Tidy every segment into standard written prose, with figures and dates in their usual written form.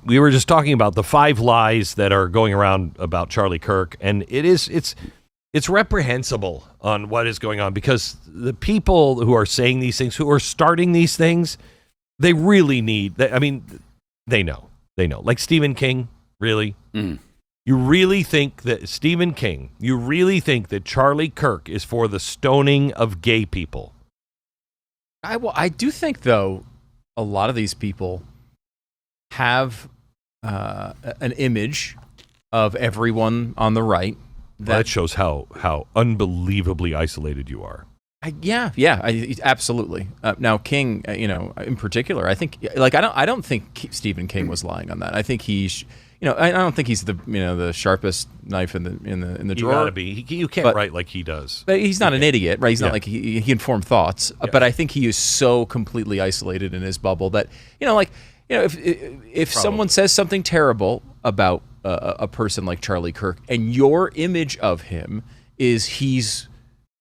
we were just talking about the 5 lies that are going around about Charlie Kirk, and it's reprehensible on what is going on, because the people who are saying these things, who are starting these things, they really need. They know. Like Stephen King, really. You really think that Stephen King? You really think that Charlie Kirk is for the stoning of gay people? I do think, though, a lot of these people have an image of everyone on the right. That shows how unbelievably isolated you are. Absolutely. Now, King, in particular, I think, I don't think Stephen King was lying on that. I think he's, I don't think he's the sharpest knife in the drawer. You gotta be. You can't write like he does. But he's not an idiot, right? He's not like he informed thoughts. Yeah. But I think he is so completely isolated in his bubble that, if someone says something terrible about a person like Charlie Kirk, and your image of him is he's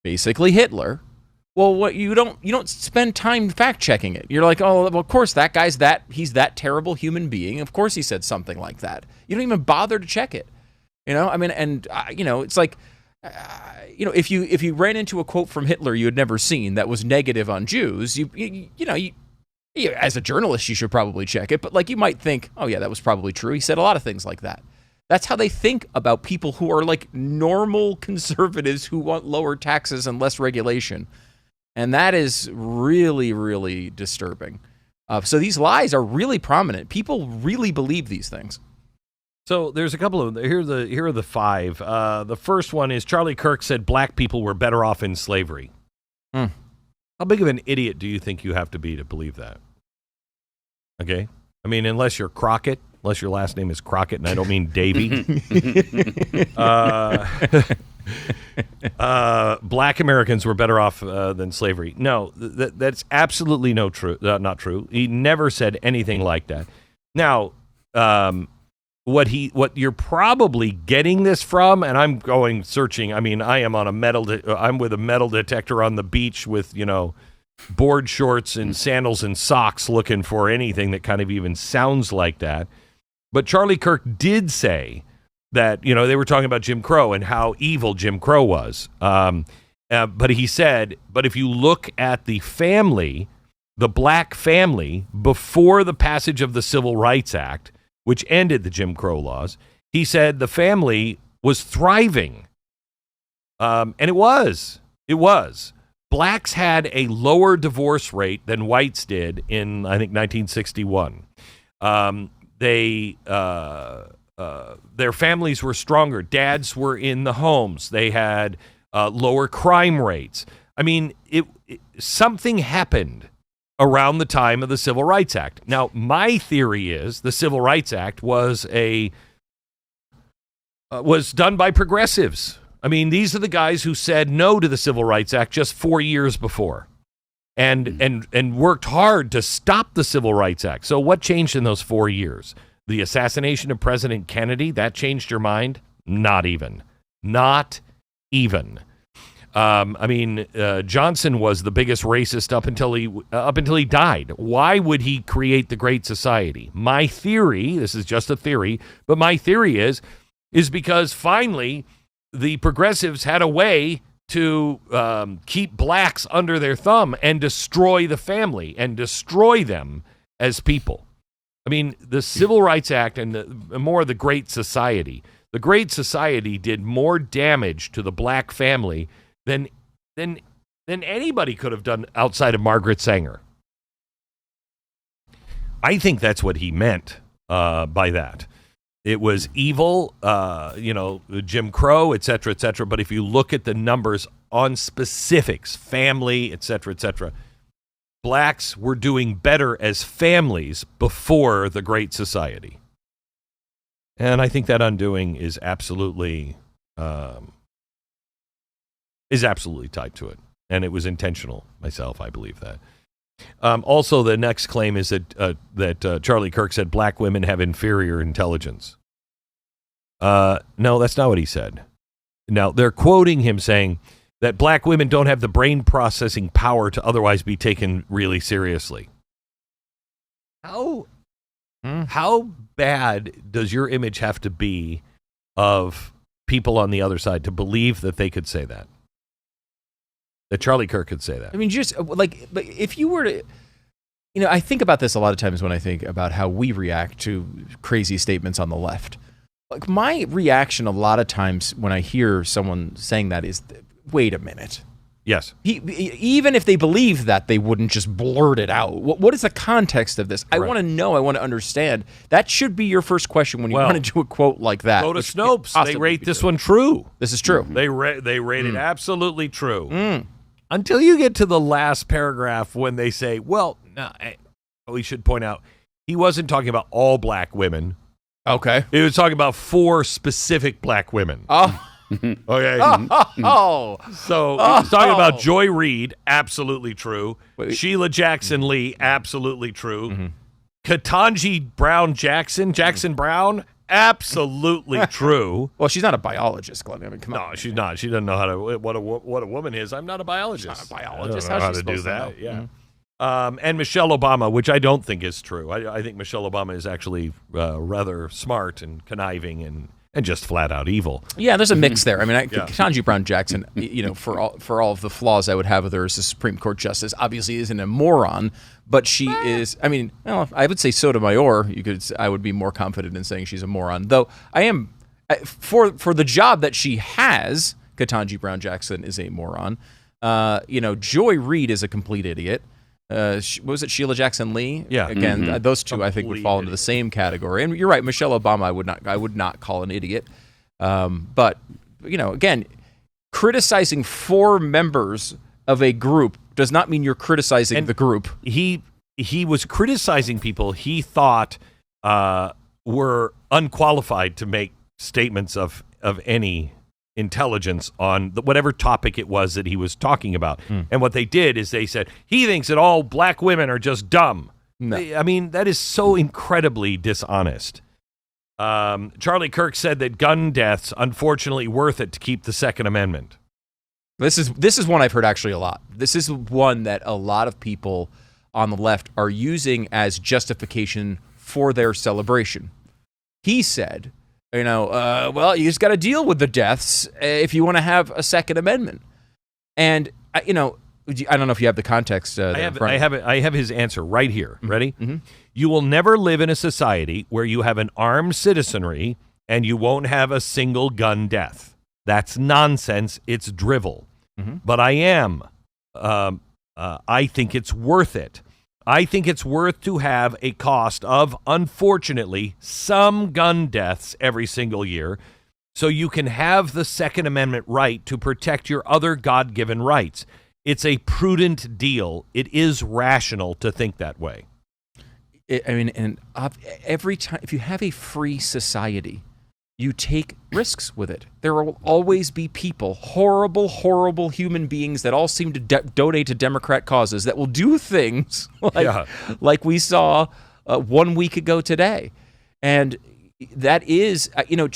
basically Hitler, well, what you don't spend time fact checking it. You're like, oh, well, of course that he's that terrible human being. Of course he said something like that. You don't even bother to check it. It's like, if you ran into a quote from Hitler you had never seen that was negative on Jews, you as a journalist you should probably check it. But you might think, oh yeah, that was probably true. He said a lot of things like that. That's how they think about people who are like normal conservatives who want lower taxes and less regulation. And that is really, really disturbing. So these lies are really prominent. People really believe these things. So there's a couple of them. Here are the 5. The first one is Charlie Kirk said black people were better off in slavery. How big of an idiot do you think you have to be to believe that? Okay. I mean, unless you're Crockett, unless your last name is Crockett, and I don't mean Davy. Black Americans were better off than slavery. No, that's absolutely not true. He never said anything like that. Now, what you're probably getting this from, and I'm going searching. I mean, I am on I'm with a metal detector on the beach with board shorts and sandals and socks, looking for anything that kind of even sounds like that. But Charlie Kirk did say that, they were talking about Jim Crow and how evil Jim Crow was. But he said, but if you look at the black family, before the passage of the Civil Rights Act, which ended the Jim Crow laws, he said the family was thriving. And it was. Blacks had a lower divorce rate than whites did in, I think, 1961. Their families were stronger. Dads were in the homes. They had lower crime rates. I mean, something happened around the time of the Civil Rights Act. Now, my theory is the Civil Rights Act was done by progressives. I mean, these are the guys who said no to the Civil Rights Act just 4 years before, and worked hard to stop the Civil Rights Act. So what changed in those 4 years? The assassination of President Kennedy, that changed your mind? Not even. Johnson was the biggest racist up until he died. Why would he create the Great Society? My theory, this is just a theory, but my theory is because finally the progressives had a way to keep blacks under their thumb and destroy the family and destroy them as people. I mean, the Civil Rights Act and more the Great Society. The Great Society did more damage to the black family than anybody could have done outside of Margaret Sanger. I think that's what he meant by that. It was evil, Jim Crow, et cetera, et cetera. But if you look at the numbers on specifics, family, et cetera, blacks were doing better as families before the Great Society. And I think that undoing is absolutely tied to it. And it was intentional, myself, I believe that. Also, the next claim is that Charlie Kirk said black women have inferior intelligence. No, that's not what he said. Now, they're quoting him saying that black women don't have the brain processing power to otherwise be taken really seriously. How How bad does your image have to be of people on the other side to believe that they could say that? That Charlie Kirk could say that? I mean, just like, but if you were to, I think about this a lot of times when I think about how we react to crazy statements on the left. Like, my reaction a lot of times when I hear someone saying that is, wait a minute. Yes. Even if they believe that, they wouldn't just blurt it out. What is the context of this? Correct. I want to know. I want to understand. That should be your first question when you want to do a quote like that. Go to Snopes. They rate this one true. This is true. They rate it absolutely true. Until you get to the last paragraph when they say, well, no, we should point out, he wasn't talking about all black women. Okay. He was talking about 4 specific black women. Oh. Okay. So he was talking about Joy Reid, absolutely true. Sheila Jackson Lee, absolutely true. Ketanji Brown Jackson Brown, absolutely true. Well, she's not a biologist, Glenn. I mean, come on. No, she's not. She doesn't know how to what a woman is. I'm not a biologist. She's not a biologist. I don't know how to do that. Yeah. And Michelle Obama, which I don't think is true. I think Michelle Obama is actually rather smart and conniving and just flat out evil. Yeah, there's a mix there. I mean, Ketanji Brown Jackson, for all of the flaws I would have with her as a Supreme Court justice, obviously isn't a moron, but she is. I mean, I would say Sotomayor. I would be more confident in saying she's a moron. Though I am for the job that she has. Ketanji Brown Jackson is a moron. Joy Reid is a complete idiot. What was it, Sheila Jackson Lee? Yeah. Again, those two I think would fall into the same category. And you're right, Michelle Obama I would not call an idiot. But again, criticizing 4 members of a group does not mean you're criticizing the group. He was criticizing people he thought were unqualified to make statements of any intelligence on whatever topic it was that he was talking about. And what they did is they said, he thinks that all black women are just dumb. No. I mean, that is so incredibly dishonest. Charlie Kirk said that gun deaths, unfortunately, worth it to keep the Second Amendment. This is one I've heard actually a lot. This is one that a lot of people on the left are using as justification for their celebration. He said, well, you just got to deal with the deaths if you want to have a Second Amendment. And, I don't know if you have the context. I have his answer right here. Ready? You will never live in a society where you have an armed citizenry and you won't have a single gun death. That's nonsense. It's drivel. But I think it's worth it. I think it's worth to have a cost of, unfortunately, some gun deaths every single year so you can have the Second Amendment right to protect your other God-given rights. It's a prudent deal. It is rational to think that way. Every time, if you have a free society, you take risks with it. There will always be people, horrible, horrible human beings that all seem to donate to Democrat causes that will do things like we saw 1 week ago today. And that is, you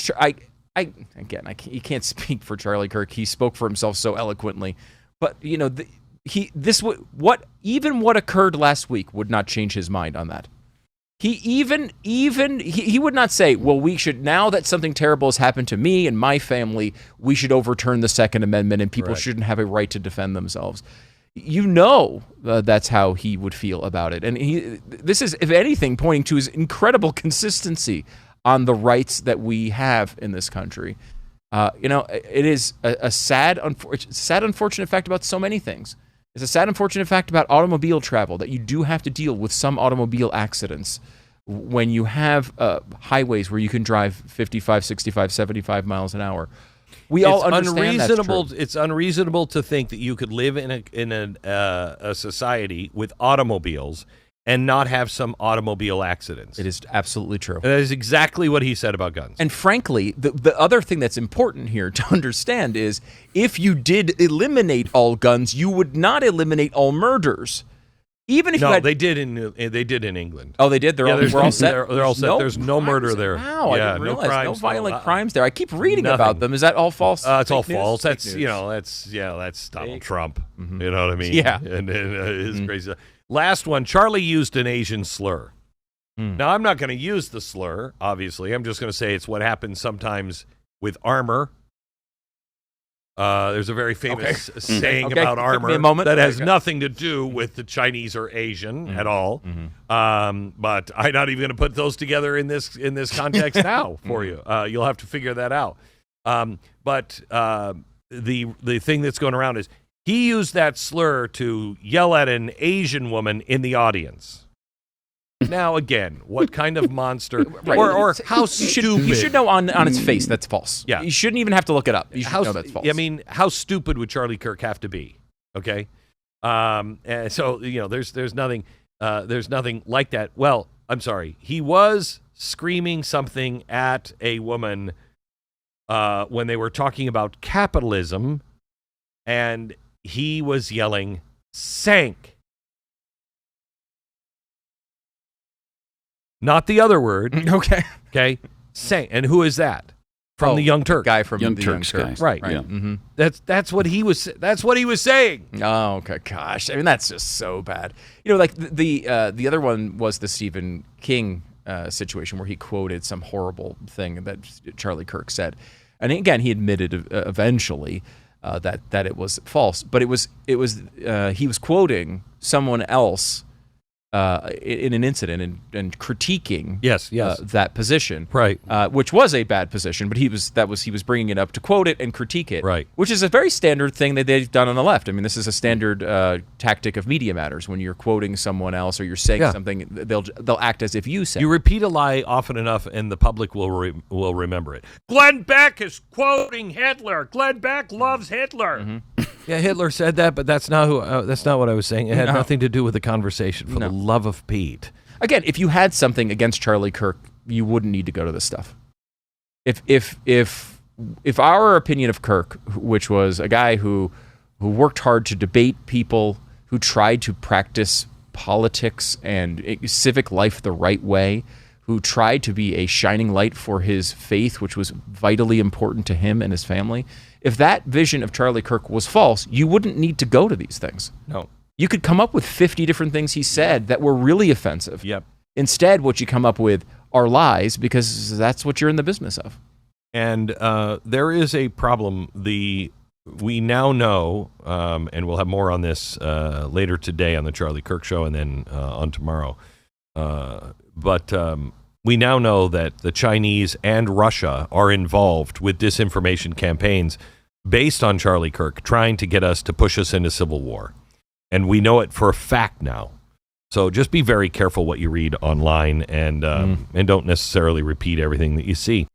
can't speak for Charlie Kirk. He spoke for himself so eloquently. But, what occurred last week would not change his mind on that. He would not say, well, we should, now that something terrible has happened to me and my family, we should overturn the Second Amendment and people shouldn't have a right to defend themselves. That's how he would feel about it. And this is, if anything, pointing to his incredible consistency on the rights that we have in this country. It is a sad, unfortunate fact about so many things. It's a sad, unfortunate fact about automobile travel that you do have to deal with some automobile accidents when you have highways where you can drive 55, 65, 75 miles an hour. We all understand that's true. It's unreasonable to think that you could live in a society with automobiles and not have some automobile accidents. It is absolutely true. And that is exactly what he said about guns. And frankly, the other thing that's important here to understand is if you did eliminate all guns, you would not eliminate all murders. Even if they did in England. Oh, they did. We're all set. They're all set. There's no murder there. Wow, I didn't realize. No violent crimes there. I keep reading about them. Is that all false? It's all false. That's Donald Trump. You know what I mean? Yeah. And his crazy. Last one. Charlie used an Asian slur. Now, I'm not going to use the slur, obviously. I'm just going to say it's what happens sometimes with armor. There's a very famous saying about armor that has nothing to do with the Chinese or Asian at all. But I'm not even going to put those together in this context now for you. You'll have to figure that out. But the thing that's going around is he used that slur to yell at an Asian woman in the audience. Now, again, what kind of monster or how stupid? You should know on its face that's false. Yeah. You shouldn't even have to look it up. You should know that's false. I mean, how stupid would Charlie Kirk have to be? Okay, so there's nothing like that. Well, I'm sorry, he was screaming something at a woman when they were talking about capitalism, and he was yelling "sank." Not the other word. Okay. Sank. And who is that? From the Young Turks. Guy from Young the Turks Young Turks. guy. Right. Yeah. Mm-hmm. That's what he was. That's what he was saying. Oh, okay. Gosh, I mean that's just so bad. Like the other one was the Stephen King situation where he quoted some horrible thing that Charlie Kirk said, and again he admitted eventually that it was false, but it was he was quoting someone else. In an incident and critiquing Yes. that position, Right. Which was a bad position, but he was bringing it up to quote it and critique it, Right. Which is a very standard thing that they've done on the left. I mean, this is a standard tactic of Media Matters. When you're quoting someone else or you're saying something, they'll act as if you said. You repeat a lie often enough, and the public will remember it. Glenn Beck is quoting Hitler. Glenn Beck loves Hitler. Mm-hmm. Yeah, Hitler said that, but that's not that's not what I was saying. It had nothing to do with the conversation. For the love of Pete. Again, if you had something against Charlie Kirk, you wouldn't need to go to this stuff. If our opinion of Kirk, which was a guy who worked hard to debate people, who tried to practice politics and civic life the right way, who tried to be a shining light for his faith, which was vitally important to him and his family, if that vision of Charlie Kirk was false, you wouldn't need to go to these things. No. You could come up with 50 different things he said that were really offensive. Yep. Instead, what you come up with are lies because that's what you're in the business of. And there is a problem. We now know, and we'll have more on this later today on the Charlie Kirk Show and then on tomorrow. But we now know that the Chinese and Russia are involved with disinformation campaigns based on Charlie Kirk, trying to get us to push us into civil war. And we know it for a fact now. So just be very careful what you read online and don't necessarily repeat everything that you see.